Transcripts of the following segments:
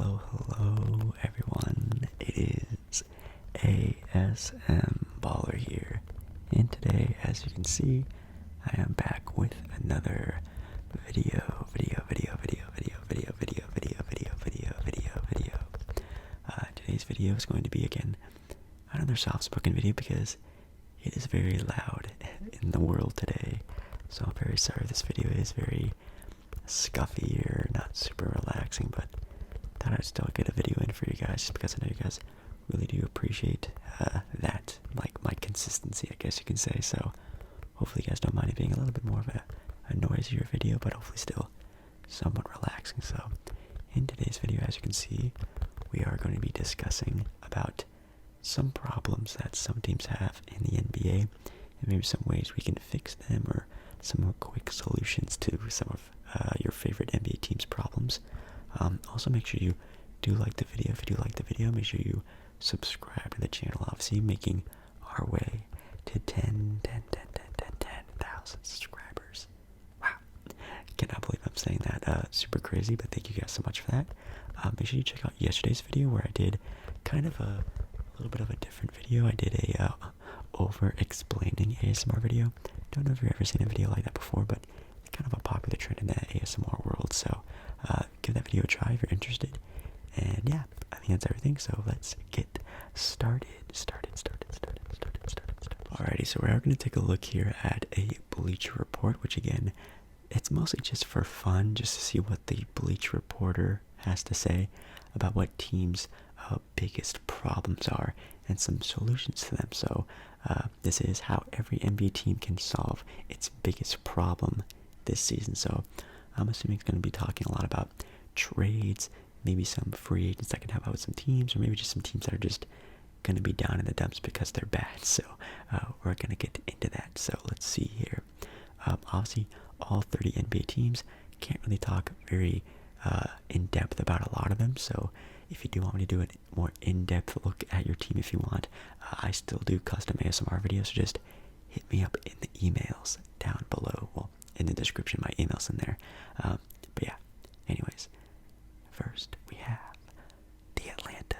Hello everyone, it is ASMballeR here, and today, as you can see, I am back with another video. Today's video is going to be, again, another soft-spoken video because it is very loud in the world today, so I'm very sorry this video is very scuffy or not super relaxing, but thought I'd still get a video in for you guys just because I know you guys really do appreciate that, like my consistency, I guess you can say. So hopefully you guys don't mind it being a little bit more of a noisier video, but hopefully still somewhat relaxing. So in today's video, as you can see, we are going to be discussing about some problems that some teams have in the NBA and maybe some ways we can fix them or some more quick solutions to some of your favorite NBA teams' problems. Also, make sure you do like the video. If you do like the video, make sure you subscribe to the channel. Obviously, making our way to 10,000 subscribers. Wow. Cannot believe I'm saying that. Super crazy, but thank you guys so much for that. Make sure you check out yesterday's video where I did kind of a little bit of a different video. I did a over-explaining ASMR video. Don't know if you've ever seen a video like that before, but it's kind of a popular trend in the ASMR world, so give that video a try if you're interested. And yeah, I think that's everything, so let's get started. Alrighty, so we are going to take a look here at a Bleacher Report, which again, it's mostly just for fun, just to see what the Bleacher Reporter has to say about what teams' biggest problems are and some solutions to them. So this is how every NBA team can solve its biggest problem this season. So I'm assuming it's going to be talking a lot about trades, maybe some free agents that can help out with some teams, or maybe just some teams that are just going to be down in the dumps because they're bad. So we're going to get into that. So let's see here. Obviously, all 30 NBA teams, can't really talk very in depth about a lot of them. So if you do want me to do a more in-depth look at your team, if you want, I still do custom ASMR videos. So just hit me up in the emails down below. Well, in the description, my email's in there. But yeah, anyways, first we have the Atlanta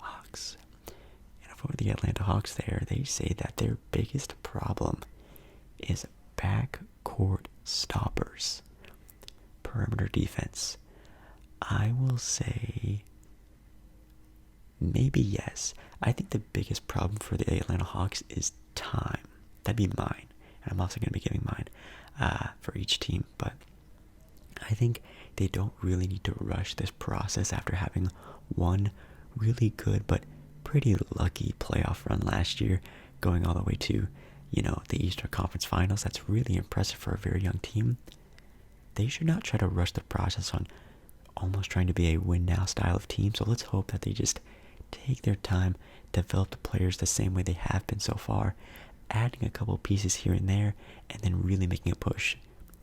Hawks. And for the Atlanta Hawks there, they say that their biggest problem is backcourt stoppers, perimeter defense. I will say maybe yes. I think the biggest problem for the Atlanta Hawks is time. That'd be mine. And I'm also going to be giving mine for each team. But I think they don't really need to rush this process after having one really good but pretty lucky playoff run last year, going all the way to, the Eastern Conference Finals. That's really impressive for a very young team. They should not try to rush the process on almost trying to be a win-now style of team. So let's hope that they just take their time, develop the players the same way they have been so far, adding a couple pieces here and there, and then really making a push.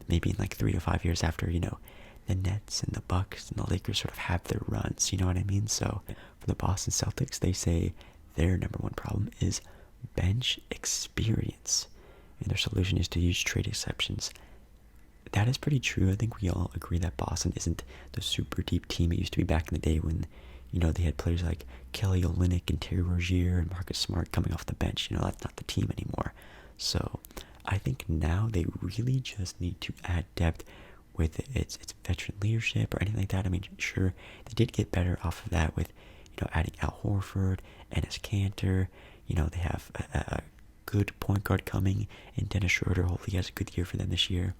Maybe in like 3 to 5 years after, the Nets and the Bucks and the Lakers sort of have their runs, you know what I mean? So for the Boston Celtics, they say their number one problem is bench experience, and their solution is to use trade exceptions. That is pretty true. I think we all agree that Boston isn't the super deep team it used to be back in the day when, they had players like Kelly Olynyk and Terry Rozier and Marcus Smart coming off the bench. That's not the team anymore. So I think now they really just need to add depth with its veteran leadership or anything like that. I mean, sure, they did get better off of that with, adding Al Horford, Enes Kanter. They have a good point guard coming in Dennis Schroeder. Hopefully he has a good year for them this year.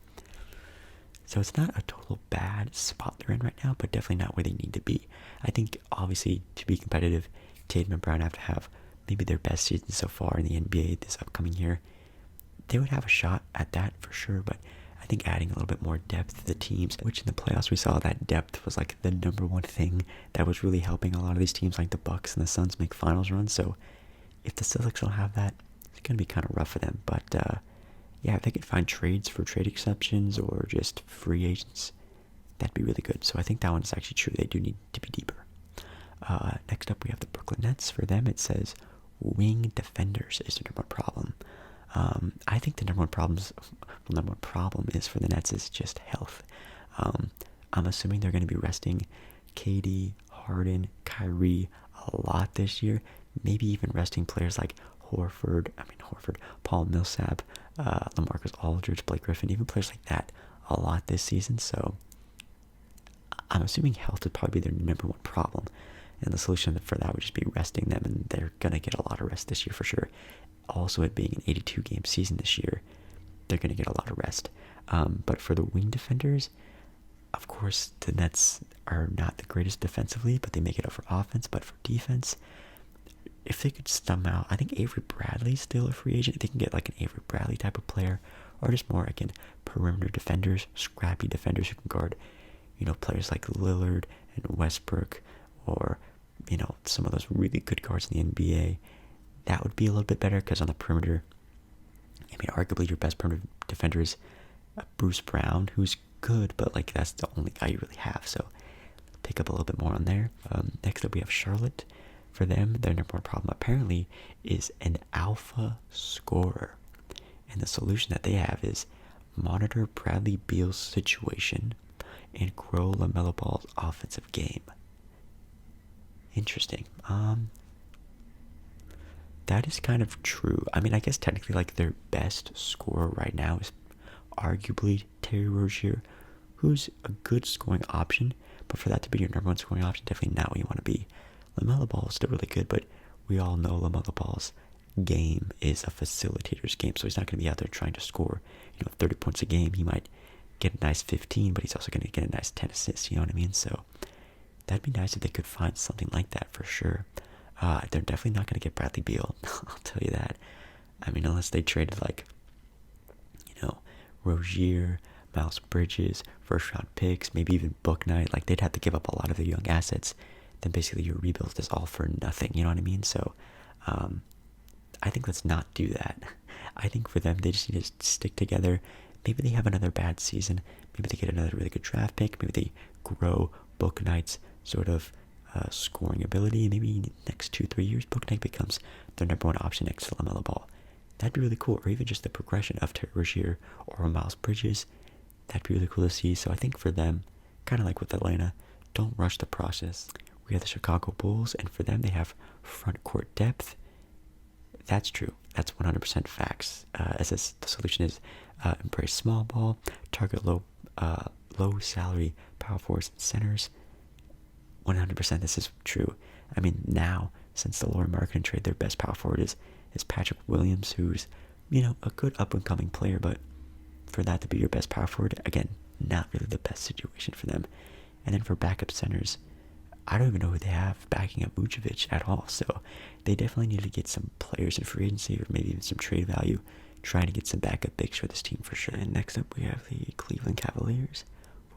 So it's not a total bad spot they're in right now, but definitely not where they need to be. I think, obviously, to be competitive, Tatum and Brown have to have maybe their best season so far in the NBA this upcoming year. They would have a shot at that for sure, but I think adding a little bit more depth to the teams, which in the playoffs we saw that depth was like the number one thing that was really helping a lot of these teams like the Bucks and the Suns make finals runs. So if the Celtics don't have that, it's going to be kind of rough for them. But yeah, if they could find trades for trade exceptions or just free agents, that'd be really good. So I think that one is actually true. They do need to be deeper. Next up, we have the Brooklyn Nets. For them, it says wing defenders is the number one problem. I think the number one problem is for the Nets is just health. I'm assuming they're going to be resting KD, Harden, Kyrie a lot this year. Maybe even resting players like Horford, Paul Millsap, LaMarcus Aldridge, Blake Griffin, even players like that a lot this season. So I'm assuming health would probably be their number one problem. And the solution for that would just be resting them, and they're going to get a lot of rest this year for sure. Also, it being an 82-game season this year, they're going to get a lot of rest. But for the wing defenders, of course, the Nets are not the greatest defensively, but they make it up for offense. But for defense, if they could somehow, I think Avery Bradley's still a free agent. If they can get like an Avery Bradley type of player, or just more, again, perimeter defenders, scrappy defenders who can guard, players like Lillard and Westbrook, or, some of those really good guards in the NBA, that would be a little bit better, because on the perimeter, arguably your best perimeter defender is Bruce Brown, who's good, but like that's the only guy you really have, so pick up a little bit more on there. Next up we have Charlotte. For them, their number one problem apparently is an alpha scorer, and the solution that they have is monitor Bradley Beal's situation and grow LaMelo Ball's offensive game. Interesting. That is kind of true. I guess technically like their best scorer right now is arguably Terry Rozier, who's a good scoring option, but for that to be your number one scoring option, definitely not what you want to be. LaMelo Ball is still really good, but we all know LaMelo Ball's game is a facilitator's game, so he's not going to be out there trying to score 30 points a game. He might get a nice 15, but he's also going to get a nice 10 assists, you know what I mean? So that'd be nice if they could find something like that for sure. They're definitely not going to get Bradley Beal, I'll tell you that. Unless they traded Rozier, Miles Bridges, first round picks, maybe even Bouknight, like they'd have to give up a lot of their young assets. Then basically your rebuild is all for nothing, you know what I mean? So I think let's not do that. I think for them, they just need to stick together. Maybe they have another bad season. Maybe they get another really good draft pick. Maybe they grow Bouknight's sort of scoring ability. Maybe in the next 2-3 years, Bouknight becomes their number one option next to LaMelo Ball. That'd be really cool. Or even just the progression of Terry Rozier or Miles Bridges. That'd be really cool to see. So I think for them, kind of like with Atlanta, don't rush the process. We have the Chicago Bulls, and for them, they have front court depth. That's true. That's 100% facts. The solution is embrace small ball, target low salary power forwards and centers. 100% this is true. Now, since the Lauri Markkanen trade, their best power forward is Patrick Williams, who's, a good up-and-coming player, but for that to be your best power forward, again, not really the best situation for them. And then for backup centers, I don't even know who they have backing up Vucevic at all, so they definitely need to get some players in free agency, or maybe even some trade value, trying to get some backup bigs for this team for sure. And next up we have the Cleveland Cavaliers.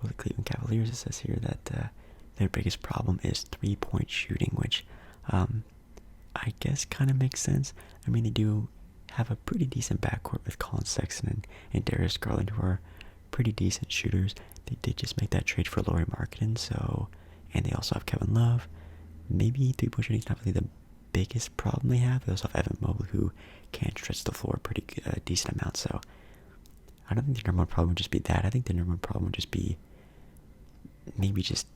For the Cleveland Cavaliers, it says here that their biggest problem is three-point shooting, which I guess kind of makes sense. They do have a pretty decent backcourt with Colin Sexton and Darius Garland, who are pretty decent shooters. They did just make that trade for Lauri Markkanen, and they also have Kevin Love. Maybe three-point shooting is not really the biggest problem they have. They also have Evan Mobley, who can stretch the floor a pretty decent amount, so I don't think the number one problem would just be that. I think the number one problem would just be maybe just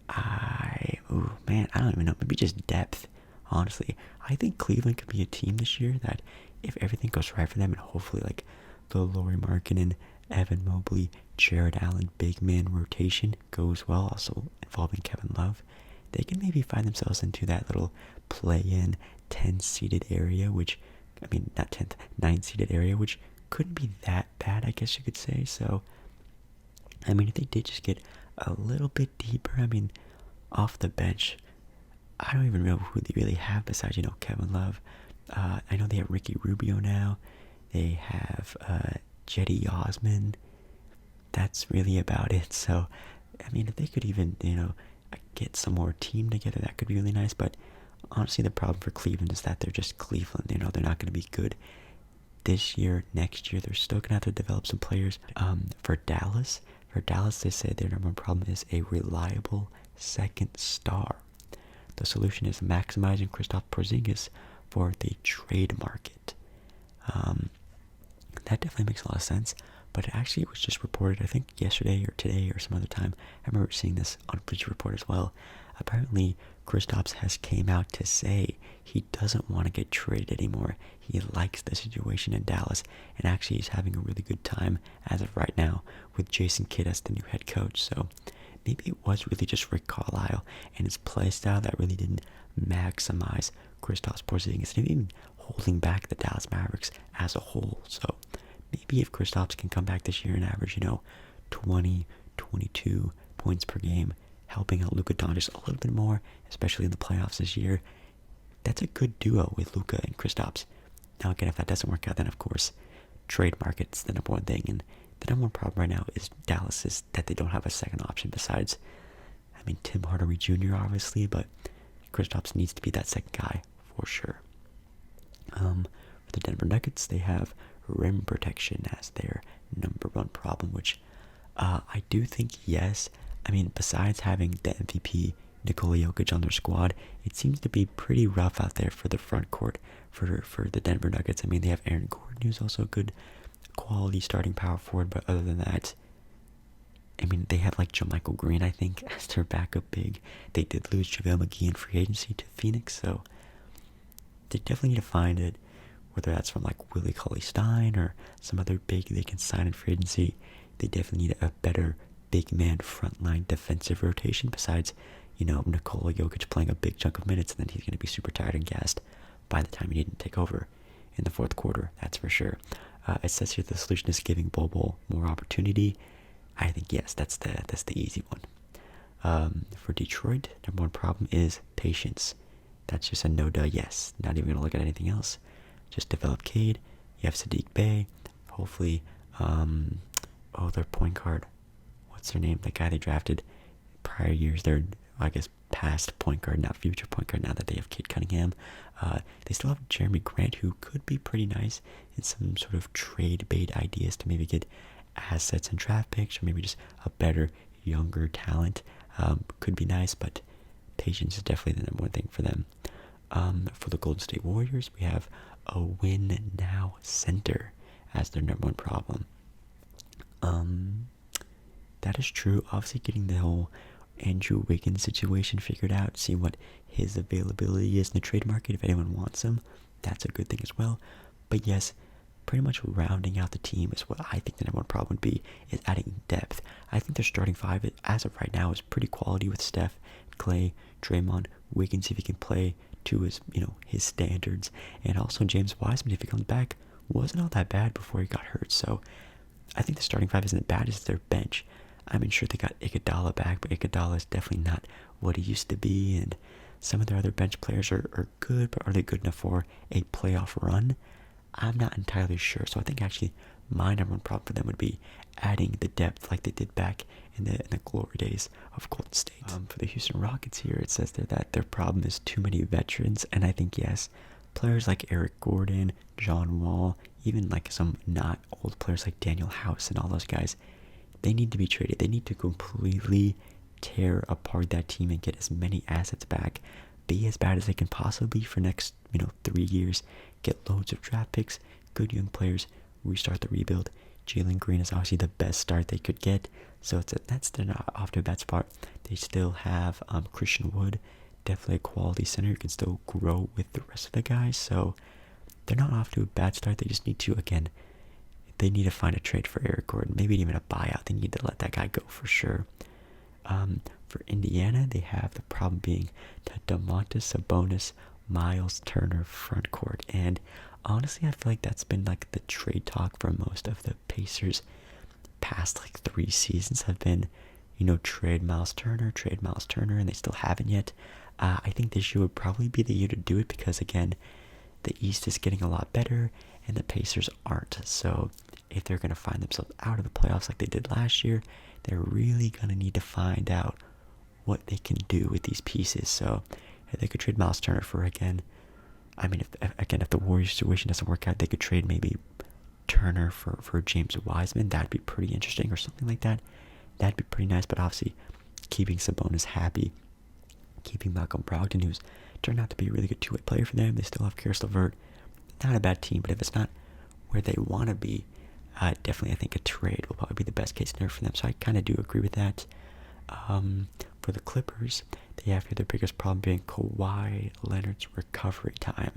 I don't even know. Maybe just depth, honestly. I think Cleveland could be a team this year that, if everything goes right for them, and hopefully like the Lauri Markkanen, Evan Mobley, Jared Allen big man rotation goes well, also involving Kevin Love, they can maybe find themselves into that little play-in 10-seeded area, which, not 10th, 9-seeded area, which couldn't be that bad, I guess you could say. So, if they did just get a little bit deeper, off the bench, I don't even know who they really have besides, Kevin Love. I know they have Ricky Rubio now. They have Jetty Osman. That's really about it. So, if they could even, get some more team together, that could be really nice. But honestly, the problem for Cleveland is that they're just Cleveland. They're not going to be good this year, next year. They're still going to have to develop some players. For Dallas, they say their number one problem is a reliable second star. The solution is maximizing Kristaps Porzingis for the trade market. That definitely makes a lot of sense. But actually it was just reported, I think yesterday or today or some other time. I remember seeing this on Bleacher Report as well. Apparently, Kristaps has came out to say he doesn't want to get traded anymore. He likes the situation in Dallas, and actually he's having a really good time as of right now with Jason Kidd as the new head coach. So maybe it was really just Rick Carlisle and his play style that really didn't maximize Kristaps Porzingis and even holding back the Dallas Mavericks as a whole. So maybe if Kristaps can come back this year and average, 20, 22 points per game, helping out Luka Doncic a little bit more, especially in the playoffs this year, that's a good duo with Luka and Kristaps. Now again, if that doesn't work out, then of course, trade market's the number one thing, and the number one problem right now is Dallas is that they don't have a second option besides, Tim Hardaway Jr. obviously, but Kristaps needs to be that second guy for sure. For the Denver Nuggets, they have rim protection as their number one problem, which I do think, yes, besides having the MVP Nikola Jokic on their squad, it seems to be pretty rough out there for the front court for the Denver Nuggets. They have Aaron Gordon, who's also a good quality starting power forward, but other than that, they have like JaMychal Green, I think, as their backup big. They did lose JaVale McGee in free agency to Phoenix, so they definitely need to find it, whether that's from like Willie Cauley-Stein or some other big they can sign in free agency. They definitely need a better big man frontline defensive rotation besides, Nikola Jokic playing a big chunk of minutes, and then he's going to be super tired and gassed by the time he needed to take over in the fourth quarter, that's for sure. It says here the solution is giving Bol more opportunity. I think yes, that's the easy one. For Detroit, number one problem is patience. That's just a no-duh yes. Not even going to look at anything else. Just develop Cade. You have Sadiq Bey. Hopefully, their point guard. What's their name? The guy they drafted prior years. Their, past point guard, not future point guard, now that they have Cade Cunningham. They still have Jeremy Grant, who could be pretty nice in some sort of trade bait ideas to maybe get assets and draft picks, or maybe just a better, younger talent. Could be nice, but patience is definitely the number one thing for them. For the Golden State Warriors, we have a win now center as their number one problem. That is true. Obviously, getting the whole Andrew Wiggins situation figured out, see what his availability is in the trade market, if anyone wants him, that's a good thing as well. But yes, pretty much rounding out the team is what I think the number one problem would be, is adding depth. I think their starting five, as of right now, is pretty quality with Steph, Clay, Draymond, Wiggins if he can play to his, his standards, and also James Wiseman if he comes back, wasn't all that bad before he got hurt. So I think the starting five isn't as bad as their bench. Sure they got Iguodala back, but Iguodala is definitely not what he used to be, and some of their other bench players are good, but are they good enough for a playoff run? I'm not entirely sure. So I think actually my number one problem for them would be adding the depth like they did back in the glory days of Golden State. For the Houston Rockets here, it says there that their problem is too many veterans, and I think yes, players like Eric Gordon, John Wall, even like some not old players like Daniel House and all those guys, they need to be traded. They need to completely tear apart that team and get as many assets back, be as bad as they can possibly be for next 3 years, get loads of draft picks, good young players, restart the rebuild. Jalen Green is obviously the best start they could get, so they're not off to a bad spot. They still have Christian Wood, definitely a quality center who can still grow with the rest of the guys, so they're not off to a bad start. They just need to, again, they need to find a trade for Eric Gordon, maybe even a buyout. They need to let that guy go for sure. For Indiana, they have the problem being the Domantas Sabonis, Miles Turner front court, and honestly, I feel like that's been like the trade talk for most of the Pacers past 3 seasons have been, trade Miles Turner, and they still haven't yet. I think this year would probably be the year to do it because, again, the East is getting a lot better and the Pacers aren't. So if they're going to find themselves out of the playoffs like they did last year, they're really going to need to find out what they can do with these pieces. So if they could trade Miles Turner for, again, if the Warriors situation doesn't work out, they could trade maybe Turner for James Wiseman. That'd be pretty interesting, or something like that. That'd be pretty nice, but obviously keeping Sabonis happy, keeping Malcolm Brogdon, who's turned out to be a really good two-way player for them. They still have Karis LeVert. Not a bad team, but if it's not where they want to be, Definitely, I think a trade will probably be the best case scenario for them. So I kind of do agree with that. For the Clippers, they have here their biggest problem being Kawhi Leonard's recovery time.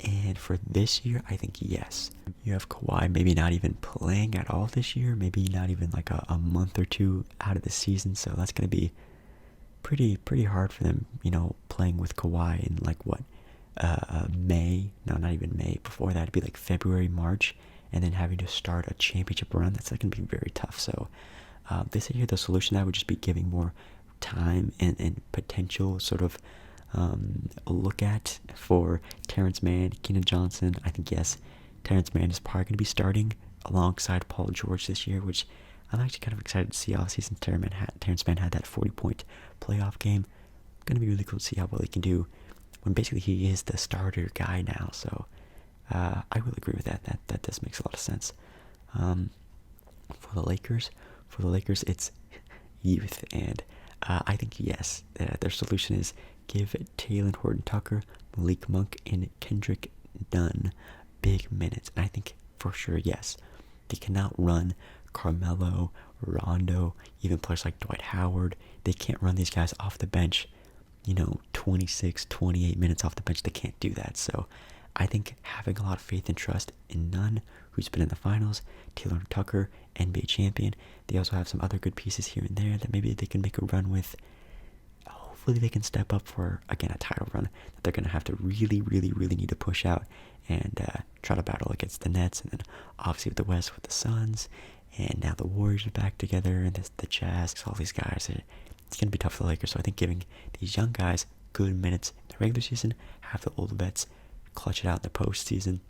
And for this year, I think yes. You have Kawhi maybe not even playing at all this year, maybe not even like a month or two out of the season. So that's going to be pretty hard for them, playing with Kawhi in like what, May? No, not even May. Before that, it'd be like February, March, and then having to start a championship run. That's going to be very tough. So they say here the solution that would just be giving more time and potential sort of look at for Terrence Mann, Kenan Johnson. I think yes, Terrence Mann is probably going to be starting alongside Paul George this year, which I'm actually kind of excited to see. Obviously, since Terrence Mann had that 40-point playoff game, going to be really cool to see how well he can do when basically he is the starter guy now. So I will agree with that. That does make a lot of sense. For the Lakers, it's youth, and I think yes, their solution is give Talen Horton-Tucker, Malik Monk, and Kendrick Nunn big minutes. And I think for sure yes, they cannot run Carmelo, Rondo, even players like Dwight Howard. They can't run these guys off the bench, 26, 28 minutes off the bench. They can't do that. So I think having a lot of faith and trust in Nunn, who's been in the finals, Taylor Tucker, NBA champion. They also have some other good pieces here and there that maybe they can make a run with. Hopefully they can step up for, again, a title run that they're going to have to really, really, really need to push out and try to battle against the Nets. And then obviously with the West, with the Suns, and now the Warriors are back together, and the Jazz, all these guys. It's going to be tough for the Lakers. So I think giving these young guys good minutes in the regular season, have the old vets clutch it out in the postseason,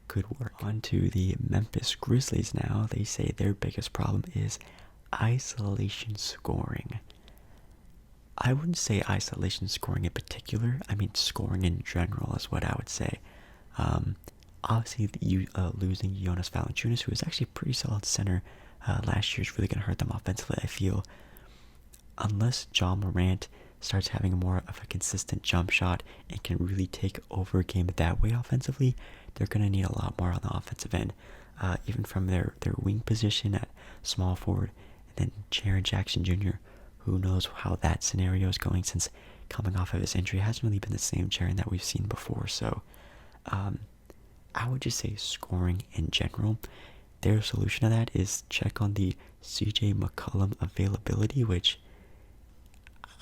could work. On to the Memphis Grizzlies now. They say their biggest problem is isolation scoring. I wouldn't say isolation scoring in particular. I mean scoring in general is what I would say. Obviously, losing Jonas Valanciunas, who was actually a pretty solid center last year, is really going to hurt them offensively, I feel. Unless John Morant starts having more of a consistent jump shot and can really take over a game that way offensively, they're going to need a lot more on the offensive end. Even from their wing position at small forward, and then Jaren Jackson Jr., who knows how that scenario is going since coming off of his injury. It hasn't really been the same Jaren that we've seen before. So I would just say scoring in general. Their solution to that is check on the CJ McCollum availability, which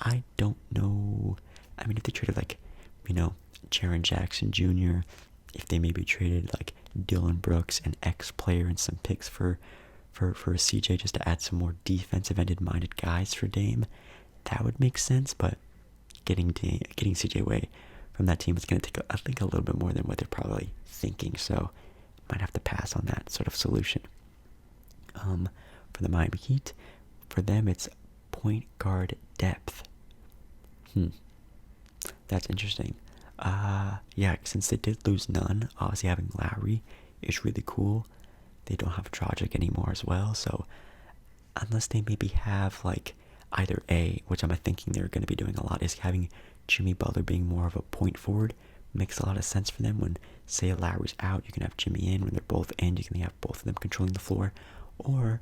I don't know. I mean, if they traded Jaren Jackson Jr., if they maybe traded like Dylan Brooks, an ex-player, and some picks for CJ just to add some more defensive-ended minded guys for Dame, that would make sense. But getting CJ away from that team is going to take, I think, a little bit more than what they're probably thinking. So might have to pass on that sort of solution. For the Miami Heat, for them it's point guard depth. That's interesting. Yeah, since they did lose Nunn, obviously having Lowry is really cool. They don't have Dragic anymore as well, so unless they maybe have like either which I'm thinking they're going to be doing a lot, is having Jimmy Butler being more of a point forward. Makes a lot of sense for them. When, say, Lowry's out, you can have Jimmy in. When they're both in, you can have both of them controlling the floor. Or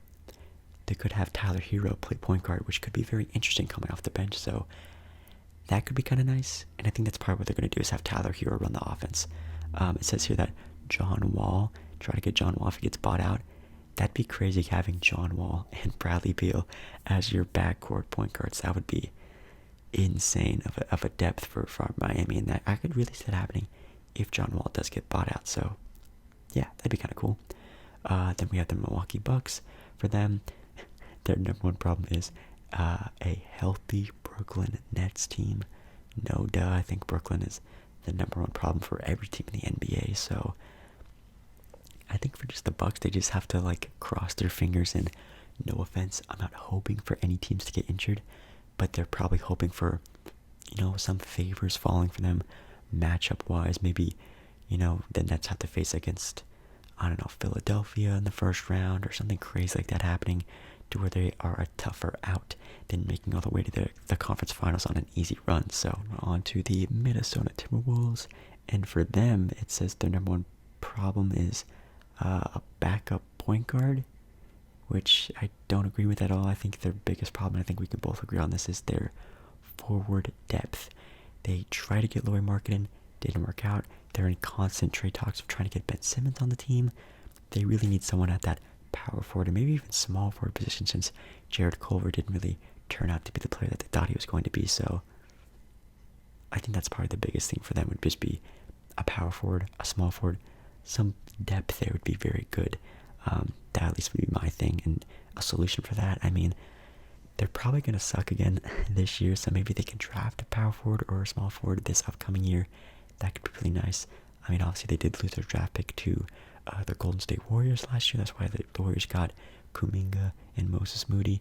they could have Tyler Hero play point guard, which could be very interesting coming off the bench. So that could be kind of nice. And I think that's part of what they're going to do, is have Tyler Hero run the offense. It says here that try to get John Wall if he gets bought out. That'd be crazy, having John Wall and Bradley Beal as your backcourt point guards. That would be insane of a depth for Miami, and that I could really see that happening if John Wall does get bought out. So yeah, that'd be kind of cool. Then we have the Milwaukee Bucks. For them, their number one problem is a healthy Brooklyn Nets team. No duh, I think Brooklyn is the number one problem for every team in the NBA. So I think for just the Bucks, they just have to like cross their fingers, and no offense, I'm not hoping for any teams to get injured, but they're probably hoping for, some favors falling for them matchup wise. Maybe, the Nets have to face against, I don't know, Philadelphia in the first round or something crazy like that happening, to where they are a tougher out than making all the way to the conference finals on an easy run. So on to the Minnesota Timberwolves, and for them, it says their number one problem is a backup point guard, which I don't agree with at all. I think their biggest problem, I think we can both agree on this, is their forward depth. They try to get Lauri Markkanen, didn't work out. They're in constant trade talks of trying to get Ben Simmons on the team. They really need someone at that power forward and maybe even small forward position, since Jared Culver didn't really turn out to be the player that they thought he was going to be. So I think that's probably the biggest thing for them, would just be a power forward, a small forward, some depth there would be very good. That at least would be my thing, and a solution for that, I mean, they're probably going to suck again this year, so maybe they can draft a power forward or a small forward this upcoming year. That could be really nice. I mean, obviously they did lose their draft pick to the Golden State Warriors last year. That's why the Warriors got Kuminga and Moses Moody.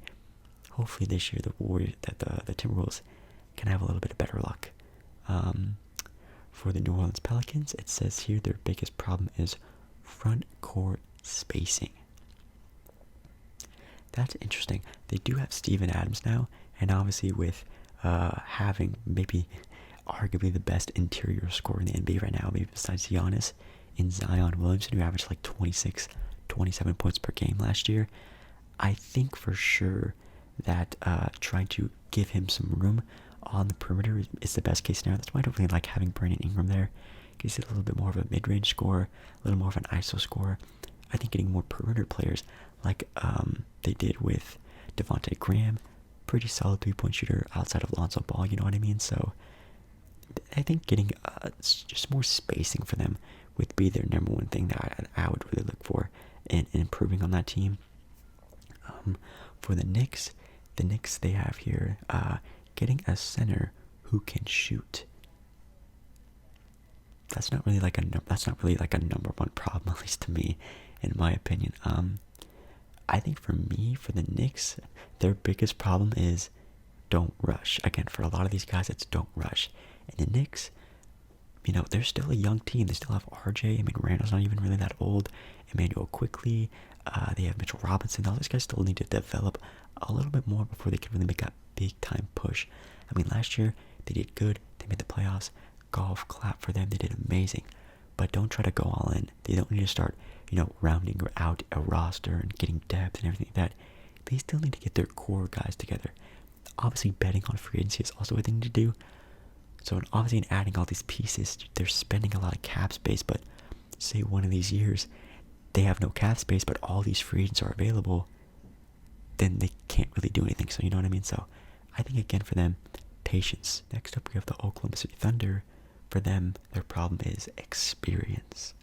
Hopefully this year the Timberwolves can have a little bit of better luck. For the New Orleans Pelicans, it says here their biggest problem is front court spacing. That's interesting. They do have Steven Adams now, and obviously with having maybe arguably the best interior scorer in the NBA right now, maybe besides Giannis, in Zion Williamson, who averaged like 26, 27 points per game last year. I think for sure that trying to give him some room on the perimeter is the best case scenario. That's why I don't really like having Brandon Ingram there. He's a little bit more of a mid-range scorer, a little more of an ISO scorer. I think getting more perimeter players like they did with Devontae Graham, pretty solid three-point shooter outside of Lonzo Ball, you know what I mean? So I think getting just more spacing for them would be their number one thing that I would really look for in improving on that team. For the Knicks, they have here getting a center who can shoot. That's not really like a number one problem, at least to me, in my opinion. I think for the Knicks, their biggest problem is don't rush. Again, for a lot of these guys, it's don't rush. And the Knicks, they're still a young team. They still have RJ. I mean, Randall's not even really that old. Emmanuel Quickly. They have Mitchell Robinson. All these guys still need to develop a little bit more before they can really make that big-time push. I mean, last year, they did good. They made the playoffs. Golf clap for them. They did amazing. But don't try to go all in. They don't need to start, rounding out a roster and getting depth and everything like that. They still need to get their core guys together. Obviously, betting on free agency is also a thing to do. So obviously in adding all these pieces, they're spending a lot of cap space, but say one of these years, they have no cap space, but all these free agents are available, then they can't really do anything. So you know what I mean? So I think again for them, patience. Next up we have the Oklahoma City Thunder. For them, their problem is experience.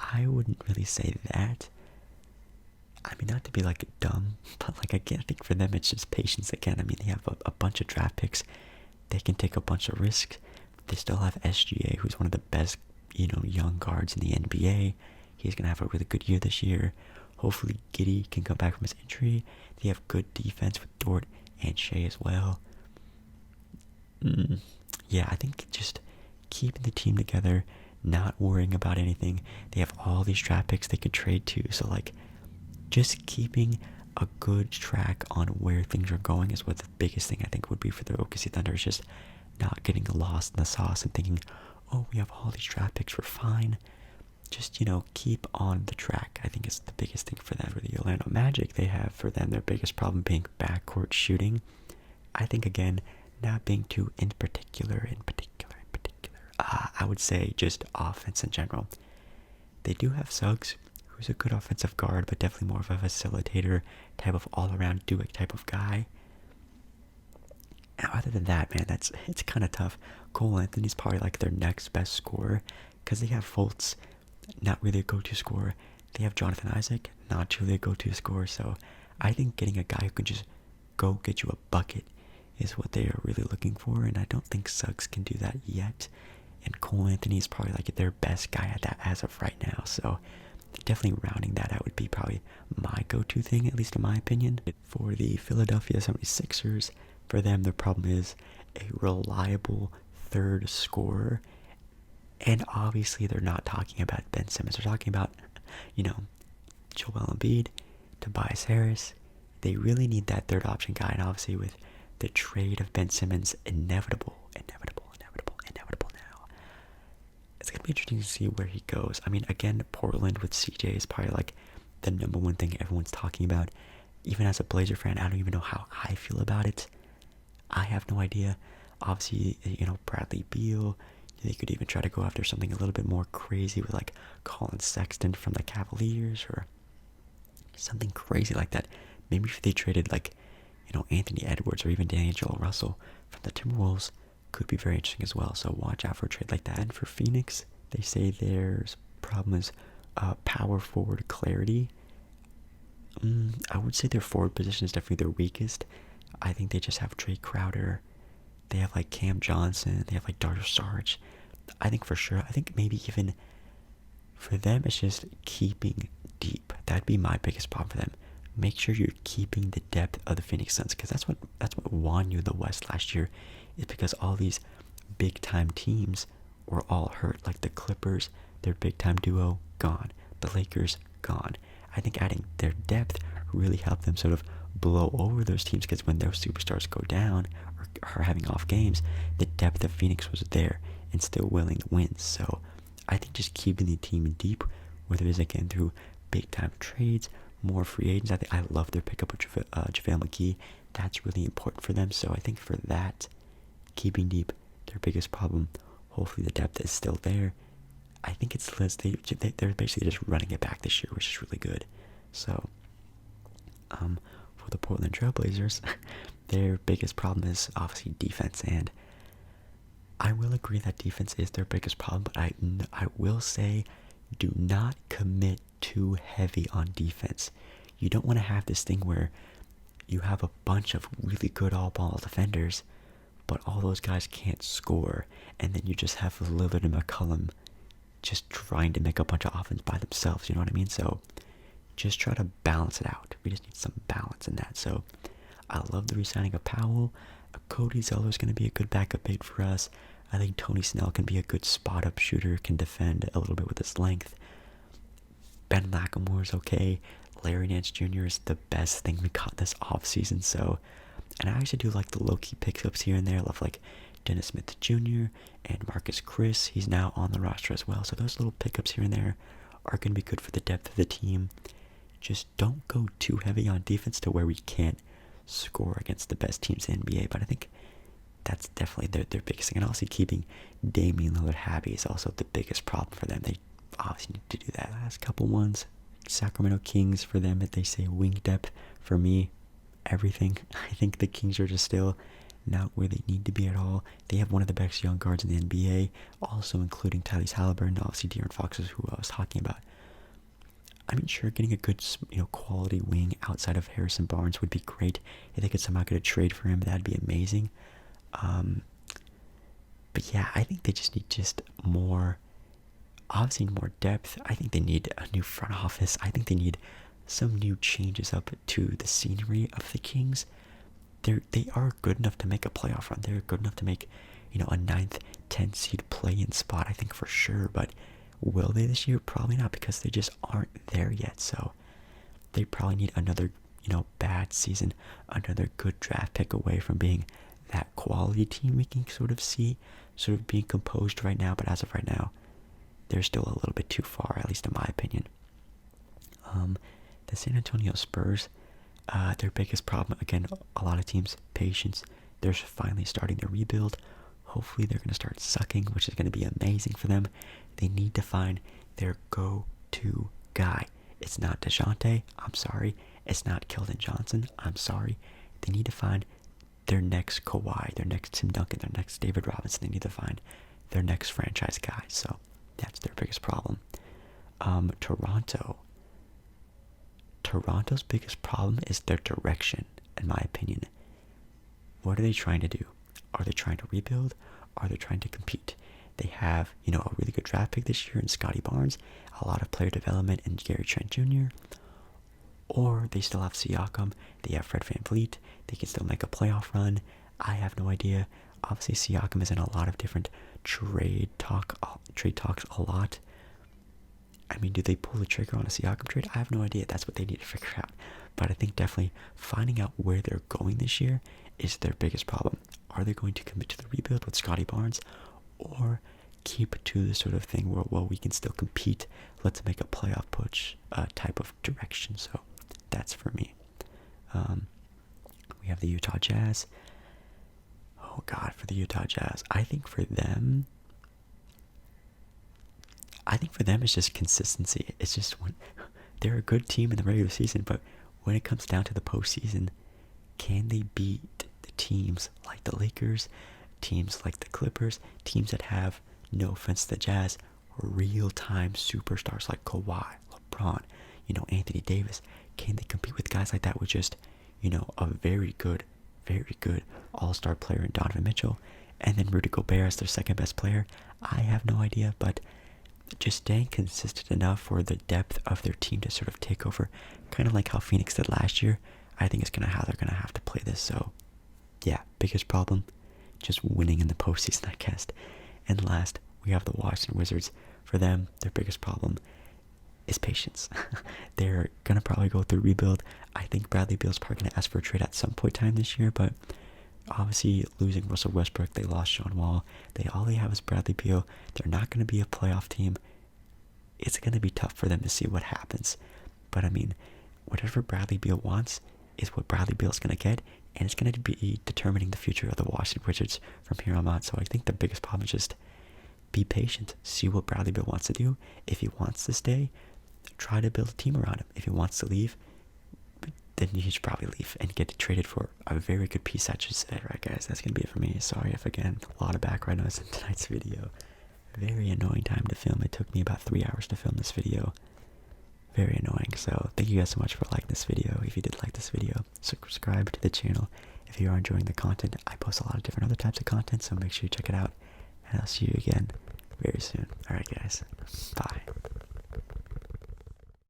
I wouldn't really say that. I mean, not to be like dumb, but again, I think for them it's just patience again. I mean, they have a bunch of draft picks. They can take a bunch of risks. They still have SGA, who's one of the best, young guards in the NBA. He's going to have a really good year this year. Hopefully, Gibi can come back from his injury. They have good defense with Dort and Shea as well. Yeah, I think just keeping the team together, not worrying about anything. They have all these draft picks they could trade to. So, just keeping a good track on where things are going is what the biggest thing I think would be for the OKC Thunder, is just not getting lost in the sauce and thinking, oh, we have all these draft picks, we're fine. Just, keep on the track, I think is the biggest thing for them. For the Orlando Magic, they have for them their biggest problem being backcourt shooting. I think, again, not being too in particular, I would say just offense in general. They do have Suggs, who's a good offensive guard, but definitely more of a facilitator, type of all-around do-it type of guy. And other than that, man, it's kind of tough. Cole Anthony's probably their next best scorer, because they have Fultz, not really a go-to scorer. They have Jonathan Isaac, not truly a go-to scorer. So I think getting a guy who can just go get you a bucket is what they are really looking for, and I don't think Suggs can do that yet. And Cole Anthony is probably their best guy at that as of right now. So definitely rounding that out would be probably my go-to thing, at least in my opinion. For the Philadelphia 76ers, for them, the problem is a reliable third scorer. And obviously, they're not talking about Ben Simmons. They're talking about, Joel Embiid, Tobias Harris. They really need that third option guy. And obviously, with the trade of Ben Simmons inevitable now, it's going to be interesting to see where he goes. I mean, again, Portland with CJ is probably like the number one thing everyone's talking about. Even as a Blazer fan, I don't even know how I feel about it. I have no idea. Obviously, Bradley Beal. They could even try to go after something a little bit more crazy with like Colin Sexton from the Cavaliers or something crazy like that. Maybe if they traded like, Anthony Edwards or even D'Angelo Russell from the Timberwolves, could be very interesting as well. So watch out for a trade like that. And for Phoenix, they say their problem is power forward clarity. I would say their forward position is definitely their weakest. I think they just have Trey Crowder. They have like Cam Johnson. They have like Dario Saric. I think for sure. I think maybe even for them, it's just keeping deep. That'd be my biggest problem for them. Make sure you're keeping the depth of the Phoenix Suns, because that's what won you the West last year. Is because all these big time teams were all hurt. Like the Clippers, their big time duo gone. The Lakers gone. I think adding their depth really helped them sort of blow over those teams, because when those superstars go down or are having off games, the depth of Phoenix was there and still willing to win. So I think just keeping the team deep, whether it is again through big time trades, more free agents. I love their pickup of JaVale McGee. That's really important for them. So I think for that, keeping deep, their biggest problem. Hopefully the depth is still there. I think it's they're basically just running it back this year, which is really good. So for the Portland Trailblazers, their biggest problem is obviously defense, and I will agree that defense is their biggest problem, but I will say, do not commit too heavy on defense. You don't want to have this thing where you have a bunch of really good all-ball defenders, but all those guys can't score, and then you just have Lillard and McCollum just trying to make a bunch of offense by themselves, you know what I mean? So just try to balance it out. We just need some balance in that. So I love the re-signing of Powell. Cody Zeller is going to be a good backup big for us. I think Tony Snell can be a good spot-up shooter, can defend a little bit with his length. Ben Lackamore is okay. Larry Nance Jr. is the best thing we got this offseason. So, and I actually do like the low-key pickups here and there. I love like Dennis Smith Jr. and Marcus Chris. He's now on the roster as well. So those little pickups here and there are going to be good for the depth of the team. Just don't go too heavy on defense to where we can't score against the best teams in the NBA. But I think that's definitely their biggest thing. And also keeping Damian Lillard happy is also the biggest problem for them. They obviously need to do that. Last couple ones, Sacramento Kings, for them, if they say wing depth, for me, everything. I think the Kings are just still not where they need to be at all. They have one of the best young guards in the NBA, also including Tyrese Halliburton, obviously De'Aaron Fox is who I was talking about. I mean, sure, getting a good, quality wing outside of Harrison Barnes would be great. If they could somehow get a trade for him, that'd be amazing. But yeah, I think they just need more, obviously more depth. I think they need a new front office. I think they need some new changes up to the scenery of the Kings. They are good enough to make a playoff run. They're good enough to make, a 9th, 10th seed play-in spot, I think for sure. But will they this year? Probably not, because they just aren't there yet. So they probably need another, bad season, another good draft pick away from being that quality team we can sort of see, sort of being composed right now. But as of right now, they're still a little bit too far, at least in my opinion. The San Antonio Spurs, their biggest problem, again, a lot of teams, patience. They're finally starting to rebuild. Hopefully they're going to start sucking, which is going to be amazing for them. They need to find their go-to guy. It's not DeJounte, I'm sorry. It's not Keldon Johnson, I'm sorry. They need to find their next Kawhi, their next Tim Duncan, their next David Robinson. They need to find their next franchise guy. So that's their biggest problem. Toronto's biggest problem is their direction, in my opinion. What are they trying to do? Are they trying to rebuild? Are they trying to compete? They have, a really good draft pick this year in Scotty Barnes, a lot of player development in Gary Trent Jr., or they still have Siakam, they have Fred VanVleet, they can still make a playoff run. I have no idea. Obviously, Siakam is in a lot of different trade talks a lot. I mean, do they pull the trigger on a Siakam trade? I have no idea. That's what they need to figure out. But I think definitely finding out where they're going this year is their biggest problem. Are they going to commit to the rebuild with Scotty Barnes? Or keep to the sort of thing where, well, we can still compete. Let's make a playoff push type of direction. So that's for me. We have the Utah Jazz. Oh God, for the Utah Jazz, I think for them it's just consistency. It's just when they're a good team in the regular season, but when it comes down to the postseason, can they beat the teams like the Lakers, teams like the Clippers, teams that have, no offense to the Jazz, real-time superstars like Kawhi, LeBron, Anthony Davis? Can they compete with guys like that with just, a very good all-star player in Donovan Mitchell, and then Rudy Gobert as their second best player? I have no idea, but just staying consistent enough for the depth of their team to sort of take over, kind of like how Phoenix did last year, I think is how they're gonna have to play this. So yeah, biggest problem, just winning in the postseason, I guess. And last, we have the Washington Wizards. For them, their biggest problem is patience. They're gonna probably go through rebuild. I think Bradley Beal's probably gonna ask for a trade at some point in time this year, but obviously losing Russell Westbrook, they lost John Wall. All they have is Bradley Beal. They're not gonna be a playoff team. It's gonna be tough for them to see what happens. But I mean, whatever Bradley Beal wants is what Bradley Beal's gonna get, and it's gonna be determining the future of the Washington Wizards from here on out. So I think the biggest problem is just be patient, see what Bradley Beal wants to do. If he wants to stay, try to build a team around him. If he wants to leave, then he should probably leave and get traded for a very good piece, I should say. Right, guys, that's gonna be it for me. Sorry if, again, a lot of background noise in tonight's video. Very annoying time to film. It took me about 3 hours to film this video. Very annoying. So thank you guys so much for liking this video. If you did like this video, subscribe to the channel. If you are enjoying the content, I post a lot of different other types of content, so make sure you check it out. And I'll see you again very soon. Alright guys, bye.